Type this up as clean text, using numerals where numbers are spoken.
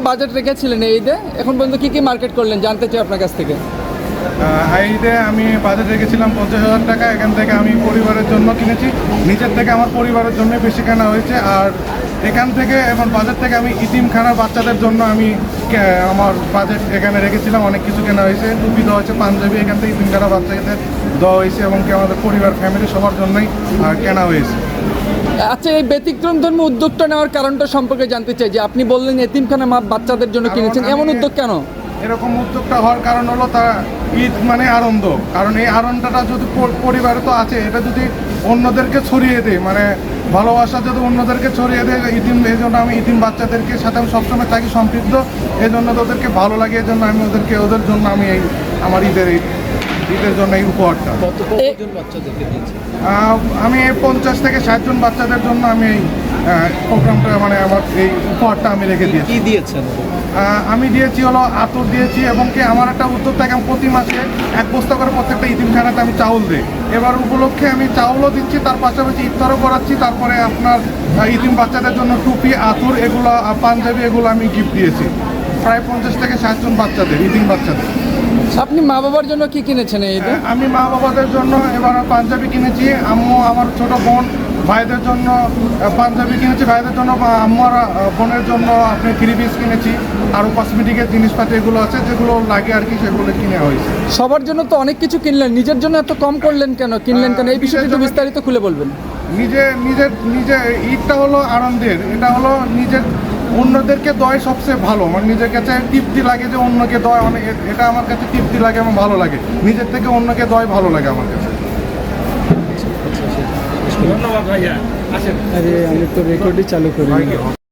Budget রেখেছিলেন এই ঈদে, এখন পর্যন্ত কি কি মার্কেট করলেন জানতে চাই আপনার কাছ থেকে। এই ঈদে আমি বাজেট রেখেছিলাম 50,000 টাকা। এখান থেকে আমি পরিবারের জন্য কিনেছি, নিচের থেকে আমার পরিবারের জন্য বেশি কেনা হয়েছে। আর এখান থেকে এখন বাজেট থেকে আমি ইতিমখানার বাচ্চাদের জন্য আমি আমার বাজেট এখানে রেখেছিলাম, অনেক কিছু কেনা হয়েছে, টুপি দেওয়া হয়েছে, পাঞ্জাবি এখান থেকে ইতিমখানার বাচ্চাদের দেওয়া হয়েছে এবং কি আমাদের পরিবার ফ্যামিলি সবার জন্যই কেনা হয়েছে। আচ্ছা, এই ব্যতিক্রম ধর্মী উদ্যোগটা নেওয়ার কারণটা সম্পর্কে জানতে চাই, যে আপনি বললেন এতিমখানা বাচ্চাদের জন্য কিনেছেন, এমন উদ্যোগ কেন? এরকম উদ্যোগটা হওয়ার কারণ হলো তারা ঈদ মানে আনন্দ, কারণ এই আনন্দটা যদি পরিবারে তো আছে, এটা যদি অন্যদেরকে ছড়িয়ে দেয়, মানে ভালোবাসা যদি অন্যদেরকে ছড়িয়ে দেয় ইতিম, এই জন্য আমি ইতিম বাচ্চাদেরকে সাথে আমি সবসময় থাকি সম্পৃক্ত, এই জন্য ওদেরকে ভালো লাগে, এই জন্য আমি ওদের জন্য আমি এই আমার ঈদের জন্য এই উপহারটা। আমি 50 থেকে 60 জন বাচ্চাদের জন্য আমি এই প্রোগ্রামটা মানে আমার এই উপহারটা আমি রেখে দিয়েছি। কি দিয়েছেন? আমি দিয়েছি হলো আতর দিয়েছি, এবং কি আমার একটা উদ্যোগ থাকে প্রতি মাসে 1 বস্তা করে প্রত্যেকটা ইতিমখানাতে আমি চাউল দিই। এবার উপলক্ষে আমি চাউলও দিচ্ছি, তার পাশাপাশি ইফতারও করাচ্ছি। তারপরে আপনার ইতিম বাচ্চাদের জন্য টুপি, আতর, এগুলো পাঞ্জাবি, এগুলো আমি গিফট দিয়েছি প্রায় 50 থেকে 60 জন বাচ্চাদের, ইতিম বাচ্চাদের। আপনি মা বাবার জন্য কি কিনেছেন এই ঈদে? আমি মা বাবাদের জন্য এবার পাঞ্জাবি কিনেছি, আম্মু আমার ছোট বোন ভাইদের জন্য পাঞ্জাবি কিনেছি, ভাইদের জন্য, আম্মু আর বোনের জন্য আপনি 3 পিস কিনেছি। আরও কসমেটিকের জিনিসপাতি এগুলো আছে যেগুলো লাগে আর কি, সেগুলো কিনে হয়েছে। সবার জন্য তো অনেক কিছু কিনলেন, নিজের জন্য এত কম করলেন কেন, কিনলেন কেন, এই বিষয়টা একটু বিস্তারিত খুলে বলবেন। নিজে ঈদটা হলো আনন্দের, এটা হলো নিজের অন্যদেরকে দয় সবচেয়ে ভালো, মানে নিজের কাছে তৃপ্তি লাগে যে অন্যকে দয়, অনেক এটা আমার কাছে তৃপ্তি লাগে এবং ভালো লাগে, নিজের থেকে অন্যকে দয় ভালো লাগে আমার কাছে। ধন্যবাদ ভাইয়া, আসেন। আরে আমি তো রেকর্ডই চালু করি।